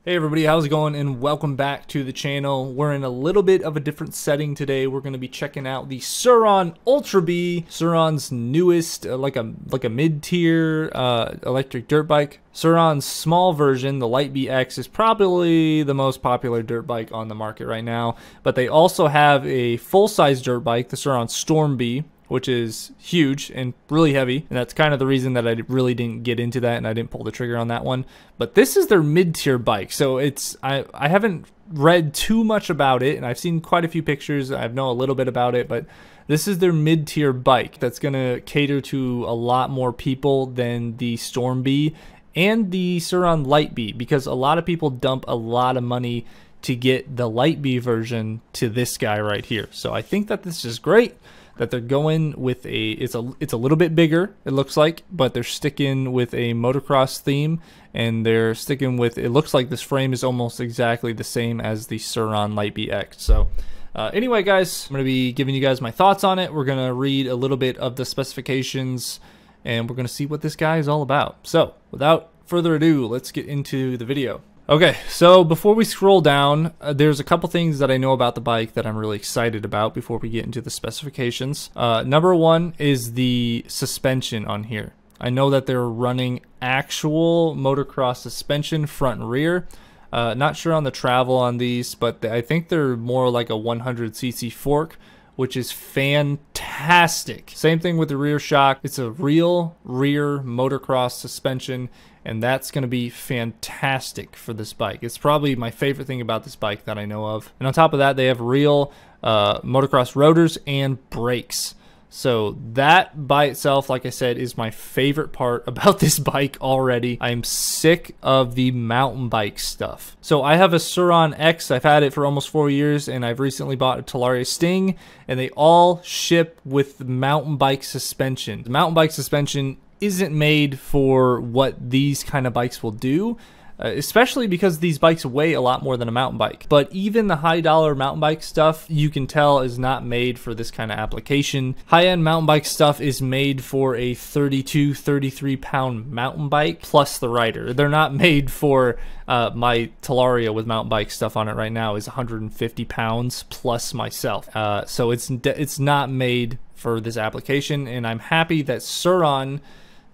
Hey everybody, how's it going? And welcome back to the channel. We're in a little bit of a different setting today. We're going to be checking out the Sur-ron Ultra Bee, Sur-ron's newest, like a mid-tier electric dirt bike. Sur-ron's small version, the Light Bee X, is probably the most popular dirt bike on the market right now. But they also have a full-size dirt bike, the Sur-ron Storm Bee, which is huge and really heavy, and that's kind of the reason that I really didn't get into that and I didn't pull the trigger on that one. But this is their mid-tier bike, so it's I haven't read too much about it, and I've seen quite a few pictures. I know a little bit about it, but this is their mid-tier bike that's gonna cater to a lot more people than the Storm Bee and the Sur-ron Light Bee, because a lot of people dump a lot of money to get the Light Bee version to this guy right here. So I think that this is great that they're going with it's a little bit bigger, it looks like, but they're sticking with a motocross theme, and they're sticking with, it looks like this frame is almost exactly the same as the Sur-ron Light Bee X. So anyway guys, I'm going to be giving you guys my thoughts on it. We're going to read a little bit of the specifications and we're going to see what this guy is all about. So without further ado, let's get into the video. Okay, so before we scroll down, there's a couple things that I know about the bike that I'm really excited about before we get into the specifications. Number one is the suspension on here. I know that they're running actual motocross suspension front and rear. Not sure on the travel on these, but I think they're more like a 100cc fork, which is fantastic. Same thing with the rear shock. It's a real rear motocross suspension, and that's going to be fantastic for this bike. It's probably my favorite thing about this bike that I know of. And on top of that, they have real motocross rotors and brakes. So that by itself, like I said, is my favorite part about this bike already. I'm sick of the mountain bike stuff. So I have a Sur-ron X. I've had it for almost 4 years, and I've recently bought a Talaria Sting, and they all ship with mountain bike suspension. The mountain bike suspension isn't made for what these kind of bikes will do, especially because these bikes weigh a lot more than a mountain bike. But even the high dollar mountain bike stuff, you can tell, is not made for this kind of application. High-end mountain bike stuff is made for a 33 pound mountain bike plus the rider. They're not made for my Talaria with mountain bike stuff on it right now is 150 pounds plus myself. So it's not made for this application, and I'm happy that Sur-ron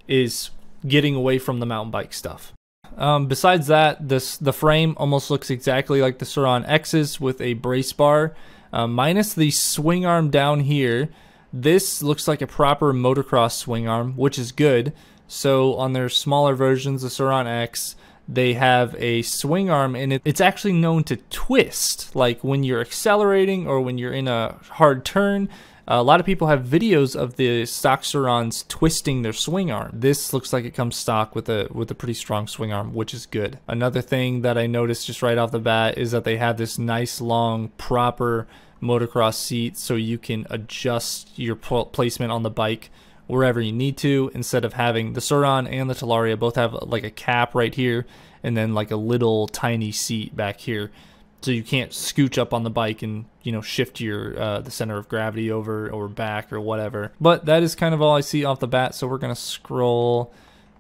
is getting away from the mountain bike stuff. Besides that, the frame almost looks exactly like the Sur-ron X's with a brace bar, minus the swing arm down here. This looks like a proper motocross swing arm, which is good. So on their smaller versions, the Sur-ron X, they have a swing arm, and it's actually known to twist, like when you're accelerating or when you're in a hard turn. A lot of people have videos of the stock Sur-rons twisting their swing arm. This looks like it comes stock with a pretty strong swing arm, which is good. Another thing that I noticed just right off the bat is that they have this nice long proper motocross seat, so you can adjust your placement on the bike wherever you need to, instead of having the Sur-ron and the Talaria both have like a cap right here and then like a little tiny seat back here. So you can't scooch up on the bike and, you know, shift your the center of gravity over or back or whatever. But that is kind of all I see off the bat. So we're going to scroll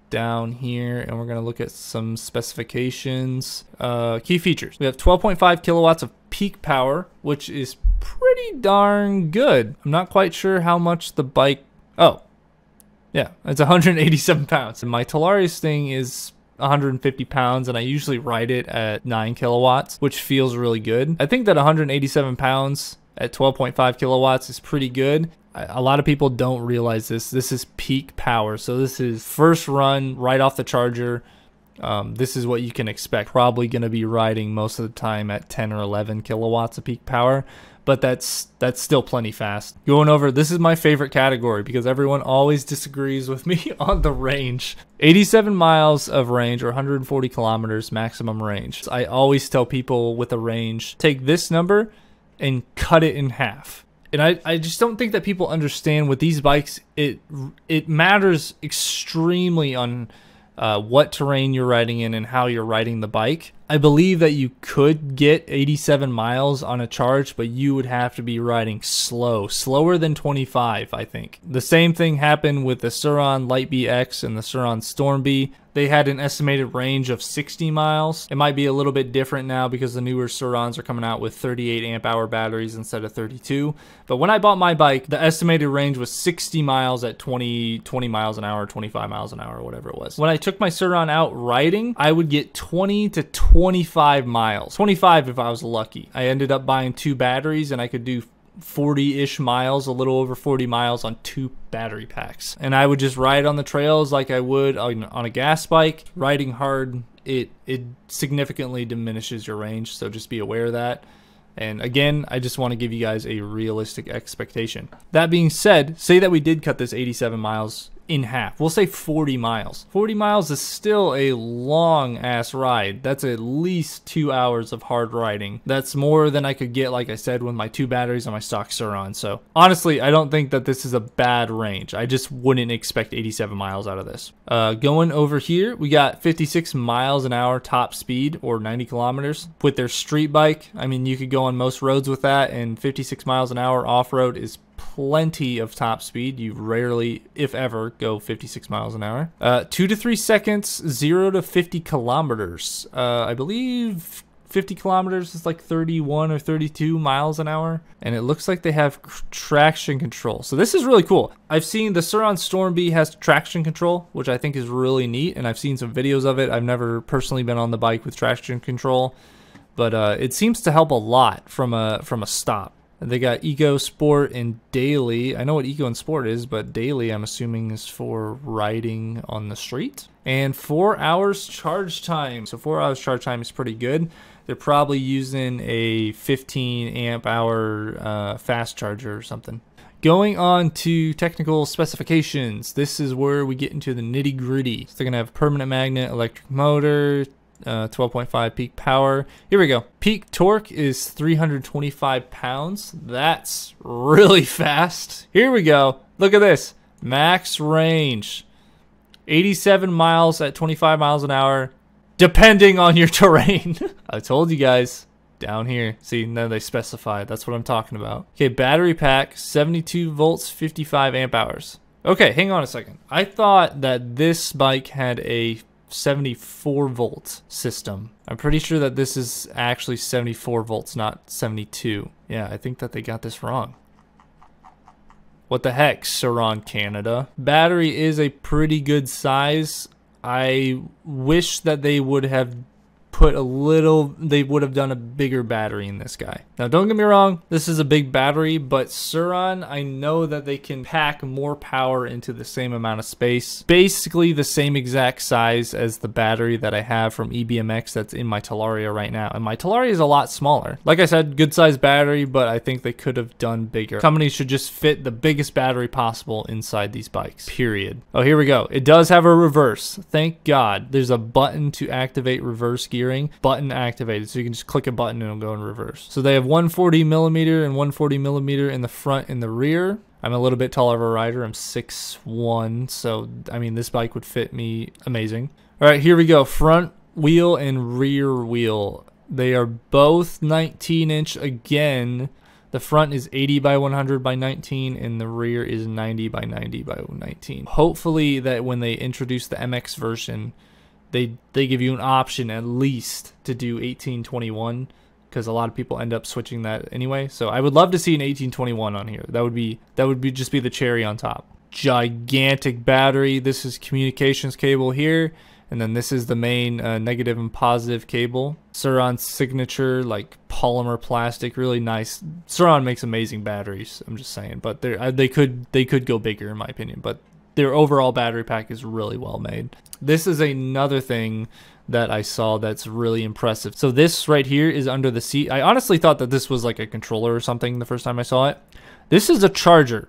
down here and we're going to look at some specifications. Key features. We have 12.5 kilowatts of peak power, which is pretty darn good. I'm not quite sure how much the bike... Oh, yeah, it's 187 pounds. And my Talaria Sting is 150 pounds, and I usually ride it at 9 kilowatts, which feels really good. I think that 187 pounds at 12.5 kilowatts is pretty good. A lot of people don't realize this. This is peak power, so this is first run right off the charger. This is what you can expect. Probably going to be riding most of the time at 10 or 11 kilowatts of peak power, but that's still plenty fast. Going over, this is my favorite category because everyone always disagrees with me on the range. 87 miles of range, or 140 kilometers maximum range. I always tell people with a range, take this number and cut it in half. And I just don't think that people understand with these bikes, it matters extremely on what terrain you're riding in and how you're riding the bike. I believe that you could get 87 miles on a charge, but you would have to be riding slower than 25, I think. The same thing happened with the Sur-ron Light Bee X and the Sur-ron Storm Bee. they had an estimated range of 60 miles. It might be a little bit different now because the newer Sur-rons are coming out with 38 amp hour batteries instead of 32. But when I bought my bike, the estimated range was 60 miles at 20 miles an hour, 25 miles an hour, whatever it was. When I took my Sur-ron out riding, I would get 20 to 25 miles. 25 if I was lucky. I ended up buying 2 batteries and I could do 40-ish miles, a little over 40 miles on 2 battery packs. And I would just ride on the trails like I would on a gas bike. Riding hard, it significantly diminishes your range, so just be aware of that. And again, I just want to give you guys a realistic expectation. That being said, say that we did cut this 87 miles in half. We'll say 40 miles. 40 miles is still a long ass ride. That's at least 2 hours of hard riding. That's more than I could get, like I said, with my 2 batteries on my stock Sur-ron. So honestly, I don't think that this is a bad range. I just wouldn't expect 87 miles out of this. Going over here, we got 56 miles an hour top speed, or 90 kilometers. With their street bike, I mean, you could go on most roads with that, and 56 miles an hour off-road is plenty of top speed. You rarely, if ever, go 56 miles an hour. 2 to 3 seconds, 0 to 50 kilometers. I believe 50 kilometers is like 31 or 32 miles an hour. And it looks like they have traction control. So this is really cool. I've seen the Sur-ron Storm Bee has traction control, which I think is really neat. And I've seen some videos of it. I've never personally been on the bike with traction control, but it seems to help a lot from a stop. They got Eco, Sport, and Daily. I know what Eco and Sport is, but Daily I'm assuming is for riding on the street. And 4 hours charge time. So 4 hours charge time is pretty good. They're probably using a 15 amp hour fast charger or something. Going on to technical specifications. This is where we get into the nitty gritty. So they're going to have permanent magnet, electric motor, 12.5 peak power. Here we go. Peak torque is 325 pounds. That's really fast. Here we go. Look at this. Max range 87 miles at 25 miles an hour, depending on your terrain. I told you guys. Down here. See, now they specify. That's what I'm talking about. Okay, battery pack 72 volts, 55 amp hours. Okay, hang on a second. I thought that this bike had a 74 volt system. I'm pretty sure that this is actually 74 volts, not 72. Yeah, I think that they got this wrong. What the heck, Sur-ron Canada? Battery is a pretty good size. I wish that they would have done a bigger battery in this guy. Now don't get me wrong, this is a big battery, but Sur-ron, I know that they can pack more power into the same amount of space. Basically the same exact size as the battery that I have from EBMX that's in my Talaria right now. And my Talaria is a lot smaller. Like I said, good size battery, but I think they could have done bigger. Companies should just fit the biggest battery possible inside these bikes, period. Oh, here we go. It does have a reverse. Thank God. There's a button to activate reverse gearing. Button activated, so you can just click a button and it'll go in reverse. So they have 140 millimeter and 140 millimeter in the front and the rear. I'm a little bit taller of a rider. I'm 6'1", so I mean this bike would fit me amazing. All right, here we go. Front wheel and rear wheel. They are both 19-inch again. The front is 80 by 100 by 19 and the rear is 90 by 90 by 19. Hopefully that when they introduce the MX version, they give you an option at least to do 1821, because a lot of people end up switching that anyway. So I would love to see an 1821 on here. That would be just be the cherry on top. Gigantic battery. This is communications cable here, and then this is the main negative and positive cable. Sur-ron signature, like polymer plastic, really nice. Sur-ron makes amazing batteries. I'm just saying, but they could go bigger in my opinion, but their overall battery pack is really well made. This is another thing that I saw that's really impressive. So this right here is under the seat. I honestly thought that this was like a controller or something the first time I saw it. This is a charger.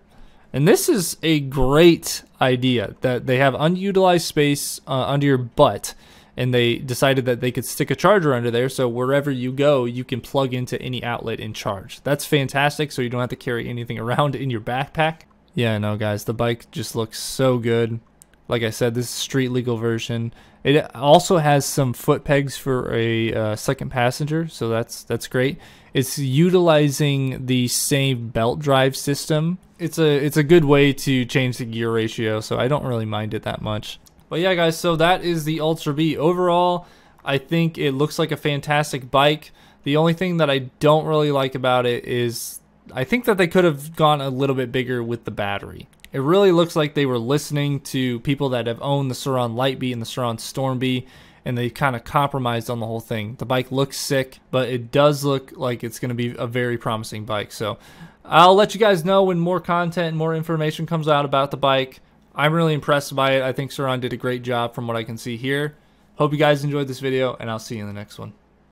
And this is a great idea, that they have unutilized space under your butt, and they decided that they could stick a charger under there, so wherever you go, you can plug into any outlet and charge. That's fantastic, so you don't have to carry anything around in your backpack. Yeah, no guys, the bike just looks so good. Like I said, this is street legal version. It also has some foot pegs for a second passenger, so that's great. It's utilizing the same belt drive system. It's a good way to change the gear ratio, so I don't really mind it that much. But yeah, guys, so that is the Ultra Bee. Overall, I think it looks like a fantastic bike. The only thing that I don't really like about it is I think that they could have gone a little bit bigger with the battery. It really looks like they were listening to people that have owned the Sur-ron Light Bee and the Sur-ron Storm Bee, and they kind of compromised on the whole thing. The bike looks sick, but it does look like it's going to be a very promising bike. So I'll let you guys know when more content and more information comes out about the bike. I'm really impressed by it. I think Sur-ron did a great job from what I can see here. Hope you guys enjoyed this video, and I'll see you in the next one.